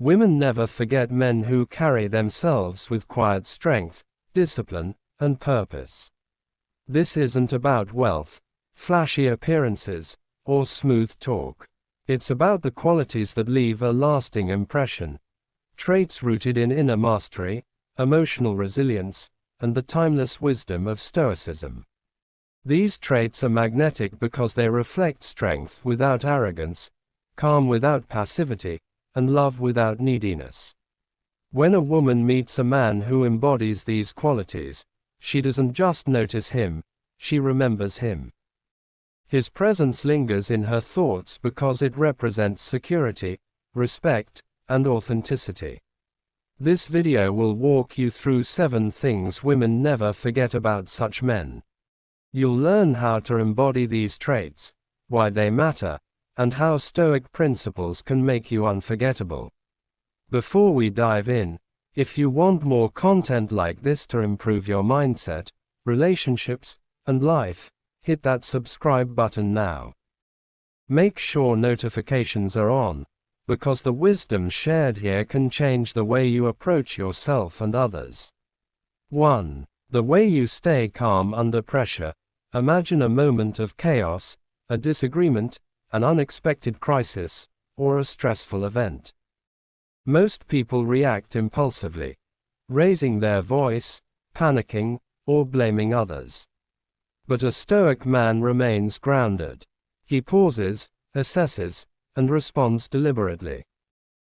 Women never forget men who carry themselves with quiet strength, discipline, and purpose. This isn't about wealth, flashy appearances, or smooth talk. It's about the qualities that leave a lasting impression. Traits rooted in inner mastery, emotional resilience, and the timeless wisdom of Stoicism. These traits are magnetic because they reflect strength without arrogance, calm without passivity, and love without neediness. When a woman meets a man who embodies these qualities, she doesn't just notice him, she remembers him. His presence lingers in her thoughts because it represents security, respect, and authenticity. This video will walk you through 7 things women never forget about such men. You'll learn how to embody these traits, why they matter, and how Stoic principles can make you unforgettable. Before we dive in, if you want more content like this to improve your mindset, relationships, and life, hit that subscribe button now. Make sure notifications are on, because the wisdom shared here can change the way you approach yourself and others. 1. The way you stay calm under pressure. Imagine a moment of chaos, a disagreement, an unexpected crisis, or a stressful event. Most people react impulsively, raising their voice, panicking, or blaming others. But a Stoic man remains grounded. He pauses, assesses, and responds deliberately.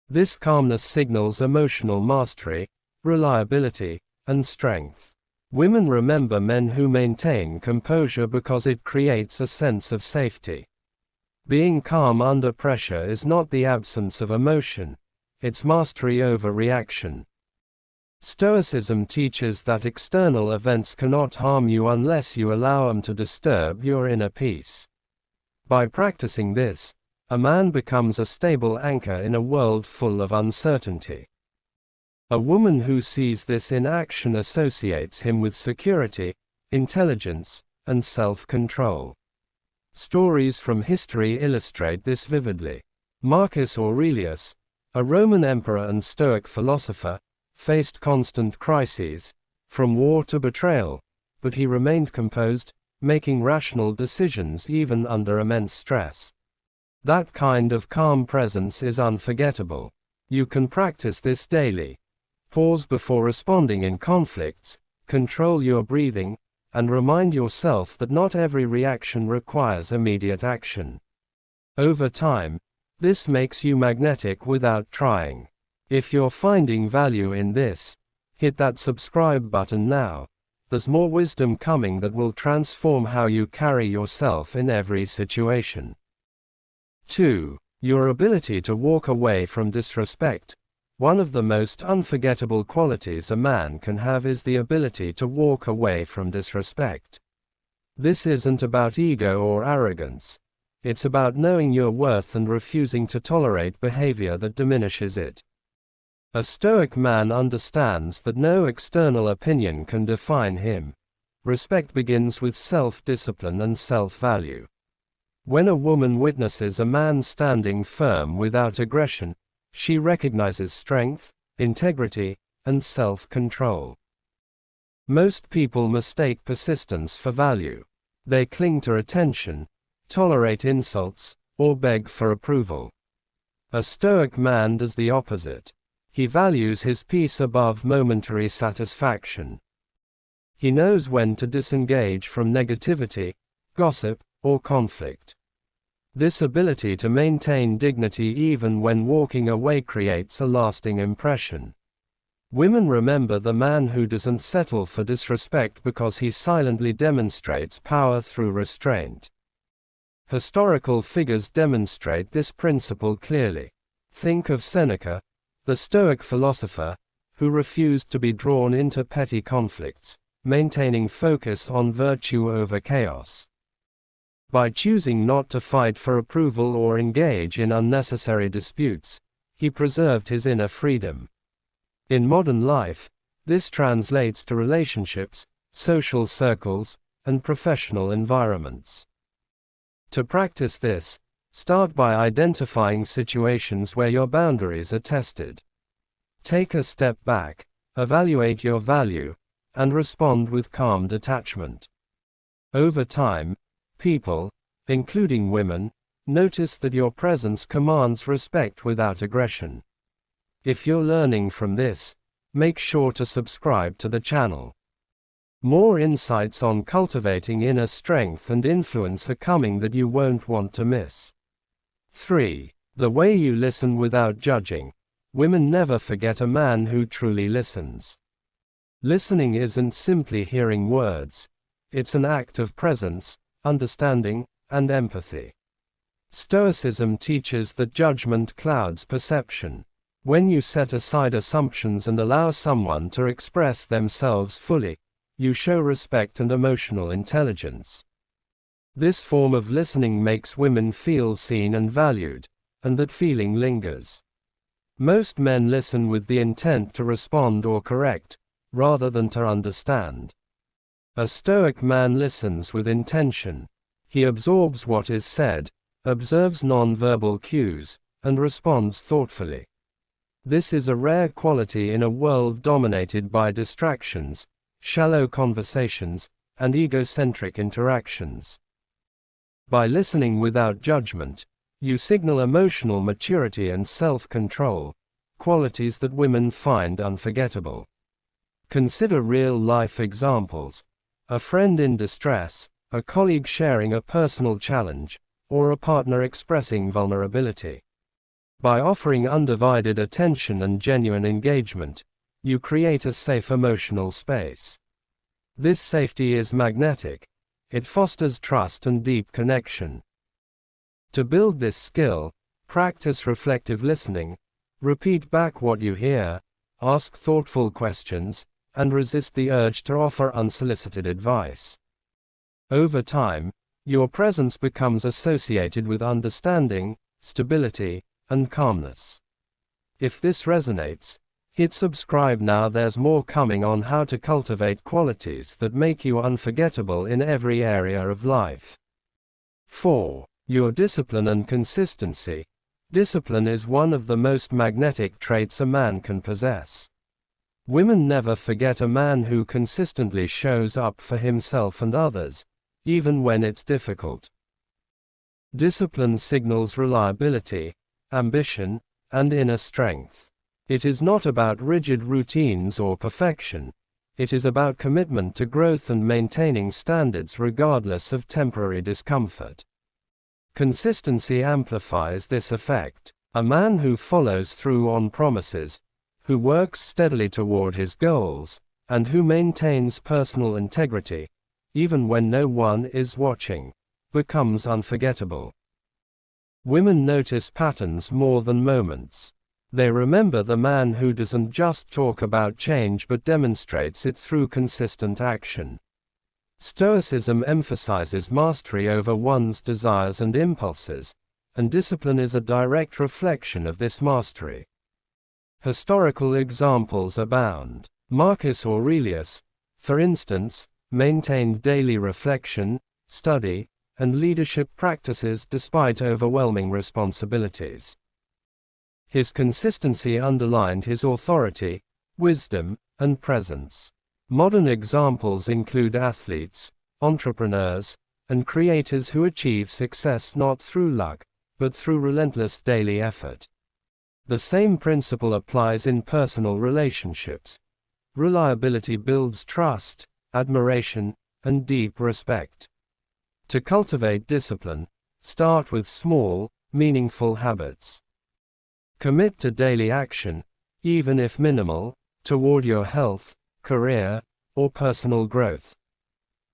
This calmness signals emotional mastery, reliability, and strength. Women remember men who maintain composure because it creates a sense of safety. Being calm under pressure is not the absence of emotion, it's mastery over reaction. Stoicism teaches that external events cannot harm you unless you allow them to disturb your inner peace. By practicing this, a man becomes a stable anchor in a world full of uncertainty. A woman who sees this in action associates him with security, intelligence, and self-control. Stories from history illustrate this vividly. Marcus Aurelius, a Roman emperor and Stoic philosopher, faced constant crises, from war to betrayal, but he remained composed, making rational decisions even under immense stress. That kind of calm presence is unforgettable. You can practice this daily. Pause before responding in conflicts, control your breathing, and remind yourself that not every reaction requires immediate action. Over time, this makes you magnetic without trying. If you're finding value in this, hit that subscribe button now. There's more wisdom coming that will transform how you carry yourself in every situation. 2. Your ability to walk away from disrespect. One of the most unforgettable qualities a man can have is the ability to walk away from disrespect. This isn't about ego or arrogance. It's about knowing your worth and refusing to tolerate behavior that diminishes it. A Stoic man understands that no external opinion can define him. Respect begins with self-discipline and self-value. When a woman witnesses a man standing firm without aggression, she recognizes strength, integrity, and self-control. Most people mistake persistence for value. They cling to attention, tolerate insults, or beg for approval. A Stoic man does the opposite. He values his peace above momentary satisfaction. He knows when to disengage from negativity, gossip, or conflict. This ability to maintain dignity even when walking away creates a lasting impression. Women remember the man who doesn't settle for disrespect because he silently demonstrates power through restraint. Historical figures demonstrate this principle clearly. Think of Seneca, the Stoic philosopher, who refused to be drawn into petty conflicts, maintaining focus on virtue over chaos. By choosing not to fight for approval or engage in unnecessary disputes, he preserved his inner freedom. In modern life, this translates to relationships, social circles, and professional environments. To practice this, Start by identifying situations where your boundaries are tested. Take a step back, evaluate your value, and respond with calm detachment. Over time, people, including women, notice that your presence commands respect without aggression. If you're learning from this, make sure to subscribe to the channel. More insights on cultivating inner strength and influence are coming that you won't want to miss. 3. The way you listen without judging. Women never forget a man who truly listens. Listening isn't simply hearing words. It's an act of presence, understanding, and empathy. Stoicism teaches that judgment clouds perception. When you set aside assumptions and allow someone to express themselves fully, you show respect and emotional intelligence. This form of listening makes women feel seen and valued, and that feeling lingers. Most men listen with the intent to respond or correct, rather than to understand. A Stoic man listens with intention. He absorbs what is said, observes non-verbal cues, and responds thoughtfully. This is a rare quality in a world dominated by distractions, shallow conversations, and egocentric interactions. By listening without judgment, you signal emotional maturity and self-control, qualities that women find unforgettable. Consider real-life examples: a friend in distress, a colleague sharing a personal challenge, or a partner expressing vulnerability. By offering undivided attention and genuine engagement, you create a safe emotional space. This safety is magnetic. It fosters trust and deep connection. To build this skill, practice reflective listening, repeat back what you hear, ask thoughtful questions, and resist the urge to offer unsolicited advice. Over time, your presence becomes associated with understanding, stability, and calmness. If this resonates, hit subscribe now. There's more coming on how to cultivate qualities that make you unforgettable in every area of life. 4. Your discipline and consistency. Discipline is one of the most magnetic traits a man can possess. Women never forget a man who consistently shows up for himself and others, even when it's difficult. Discipline signals reliability, ambition, and inner strength. It is not about rigid routines or perfection. It is about commitment to growth and maintaining standards regardless of temporary discomfort. Consistency amplifies this effect. A man who follows through on promises, who works steadily toward his goals, and who maintains personal integrity, even when no one is watching, becomes unforgettable. Women notice patterns more than moments. They remember the man who doesn't just talk about change but demonstrates it through consistent action. Stoicism emphasizes mastery over one's desires and impulses, and discipline is a direct reflection of this mastery. Historical examples abound. Marcus Aurelius, for instance, maintained daily reflection, study, and leadership practices despite overwhelming responsibilities. His consistency underlined his authority, wisdom, and presence. Modern examples include athletes, entrepreneurs, and creators who achieve success not through luck, but through relentless daily effort. The same principle applies in personal relationships. Reliability builds trust, admiration, and deep respect. To cultivate discipline, start with small, meaningful habits. Commit to daily action, even if minimal, toward your health, career, or personal growth.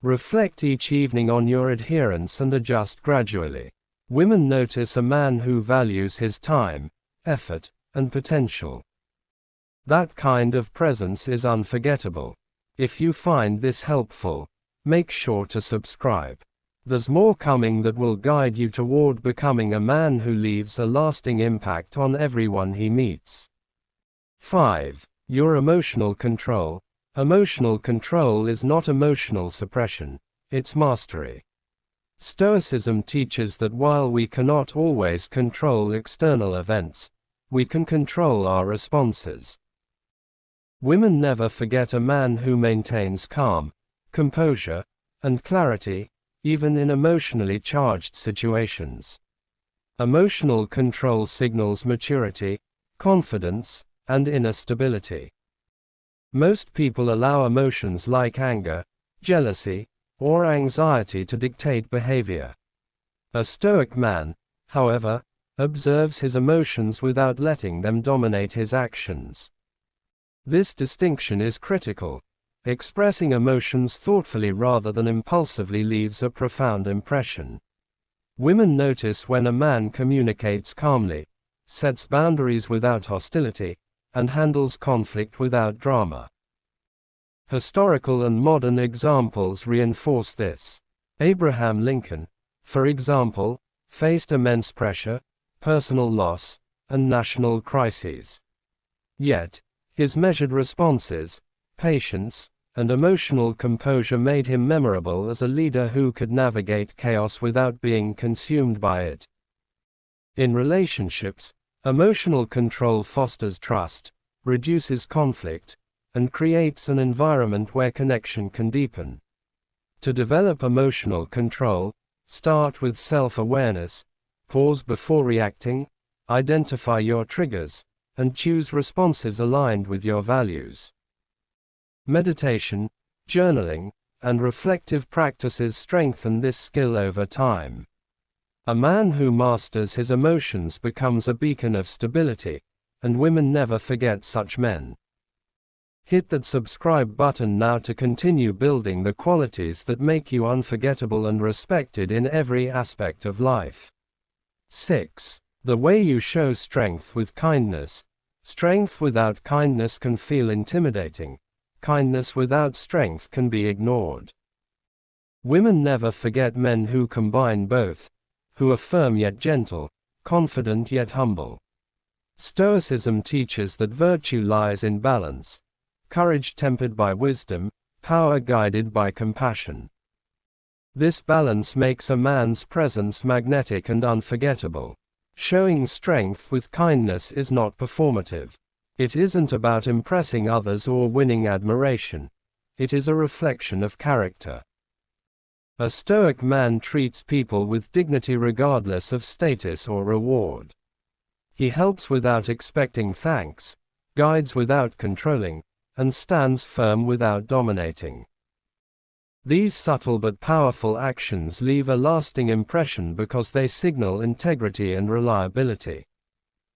Reflect each evening on your adherence and adjust gradually. Women notice a man who values his time, effort, and potential. That kind of presence is unforgettable. If you find this helpful, make sure to subscribe. There's more coming that will guide you toward becoming a man who leaves a lasting impact on everyone he meets. 5. Your emotional control. Emotional control is not emotional suppression, it's mastery. Stoicism teaches that while we cannot always control external events, we can control our responses. Women never forget a man who maintains calm, composure, and clarity, even in emotionally charged situations. Emotional control signals maturity, confidence, and inner stability. Most people allow emotions like anger, jealousy, or anxiety to dictate behavior. A Stoic man, however, observes his emotions without letting them dominate his actions. This distinction is critical. Expressing emotions thoughtfully rather than impulsively leaves a profound impression. Women notice when a man communicates calmly, sets boundaries without hostility, and handles conflict without drama. Historical and modern examples reinforce this. Abraham Lincoln, for example, faced immense pressure, personal loss, and national crises. Yet, his measured responses, patience, and emotional composure made him memorable as a leader who could navigate chaos without being consumed by it. In relationships, emotional control fosters trust, reduces conflict, and creates an environment where connection can deepen. To develop emotional control, start with self-awareness, pause before reacting, identify your triggers, and choose responses aligned with your values. Meditation, journaling, and reflective practices strengthen this skill over time. A man who masters his emotions becomes a beacon of stability, and women never forget such men. Hit that subscribe button now to continue building the qualities that make you unforgettable and respected in every aspect of life. 6. The way you show strength with kindness. Strength without kindness can feel intimidating. Kindness without strength can be ignored. Women never forget men who combine both, who are firm yet gentle, confident yet humble. Stoicism teaches that virtue lies in balance. Courage tempered by wisdom, power guided by compassion. This balance makes a man's presence magnetic and unforgettable. Showing strength with kindness is not performative. It isn't about impressing others or winning admiration. It is a reflection of character. A Stoic man treats people with dignity regardless of status or reward. He helps without expecting thanks, guides without controlling, and stands firm without dominating. These subtle but powerful actions leave a lasting impression because they signal integrity and reliability.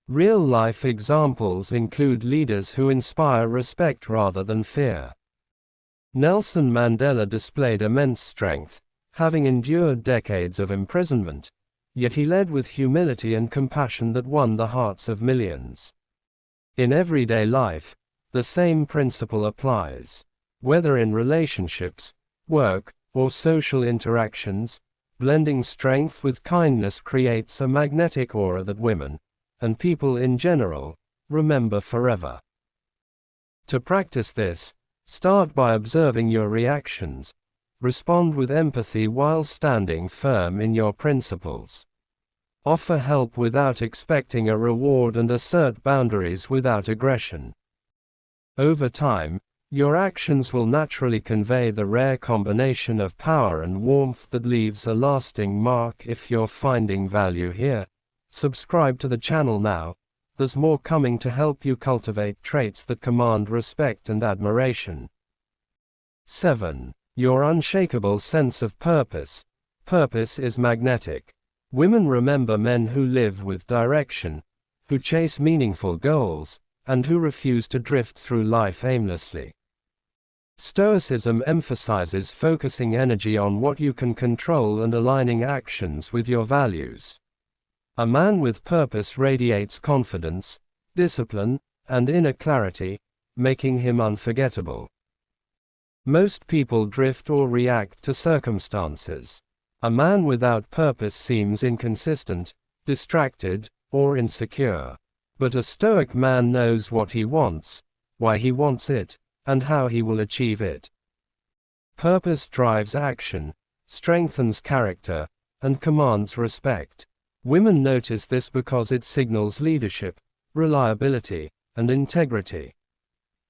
Real-life examples include leaders who inspire respect rather than fear. Nelson Mandela displayed immense strength, having endured decades of imprisonment, yet he led with humility and compassion that won the hearts of millions. In everyday life, the same principle applies. Whether in relationships, work, or social interactions, blending strength with kindness creates a magnetic aura that women, and people in general, remember forever. To practice this, start by observing your reactions. Respond with empathy while standing firm in your principles. Offer help without expecting a reward and assert boundaries without aggression. Over time, your actions will naturally convey the rare combination of power and warmth that leaves a lasting mark. If you're finding value here, subscribe to the channel now. There's more coming to help you cultivate traits that command respect and admiration. 7. Your unshakable sense of purpose. Purpose is magnetic. Women remember men who live with direction, who chase meaningful goals, and who refuse to drift through life aimlessly. Stoicism emphasizes focusing energy on what you can control and aligning actions with your values. A man with purpose radiates confidence, discipline, and inner clarity, making him unforgettable. Most people drift or react to circumstances. A man without purpose seems inconsistent, distracted, or insecure. But a Stoic man knows what he wants, why he wants it, and how he will achieve it. Purpose drives action, strengthens character, and commands respect. Women notice this because it signals leadership, reliability, and integrity.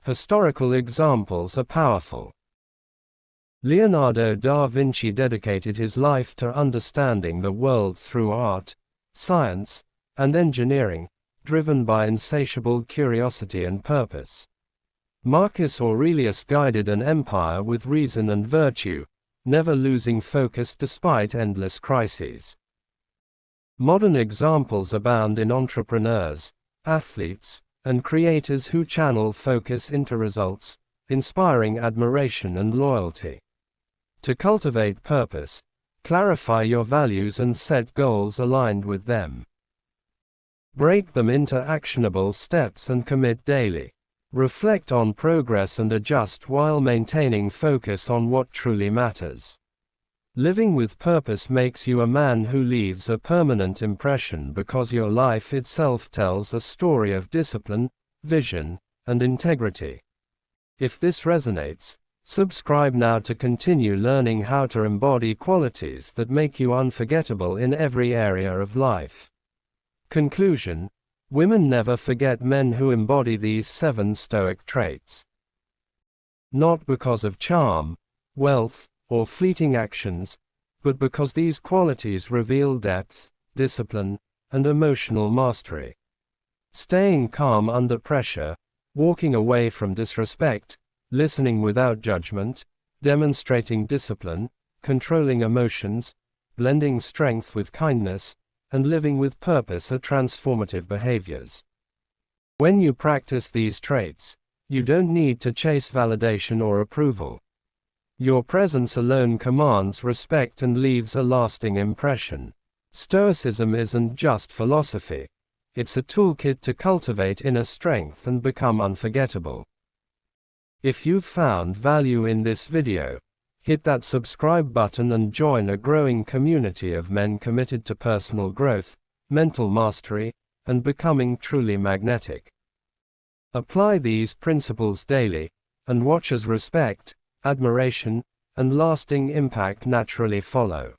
Historical examples are powerful. Leonardo da Vinci dedicated his life to understanding the world through art, science, and engineering, driven by insatiable curiosity and purpose. Marcus Aurelius guided an empire with reason and virtue, never losing focus despite endless crises. Modern examples abound in entrepreneurs, athletes, and creators who channel focus into results, inspiring admiration and loyalty. To cultivate purpose, clarify your values and set goals aligned with them. Break them into actionable steps and commit daily. Reflect on progress and adjust while maintaining focus on what truly matters. Living with purpose makes you a man who leaves a permanent impression because your life itself tells a story of discipline, vision, and integrity. If this resonates, subscribe now to continue learning how to embody qualities that make you unforgettable in every area of life. Conclusion: women never forget men who embody these 7 Stoic traits. Not because of charm, wealth, or fleeting actions, but because these qualities reveal depth, discipline, and emotional mastery. Staying calm under pressure, walking away from disrespect, listening without judgment, demonstrating discipline, controlling emotions, blending strength with kindness, and living with purpose are transformative behaviors. When you practice these traits, you don't need to chase validation or approval. Your presence alone commands respect and leaves a lasting impression. Stoicism isn't just philosophy. It's a toolkit to cultivate inner strength and become unforgettable. If you've found value in this video, hit that subscribe button and join a growing community of men committed to personal growth, mental mastery, and becoming truly magnetic. Apply these principles daily, and watch as respect, admiration, and lasting impact naturally follow.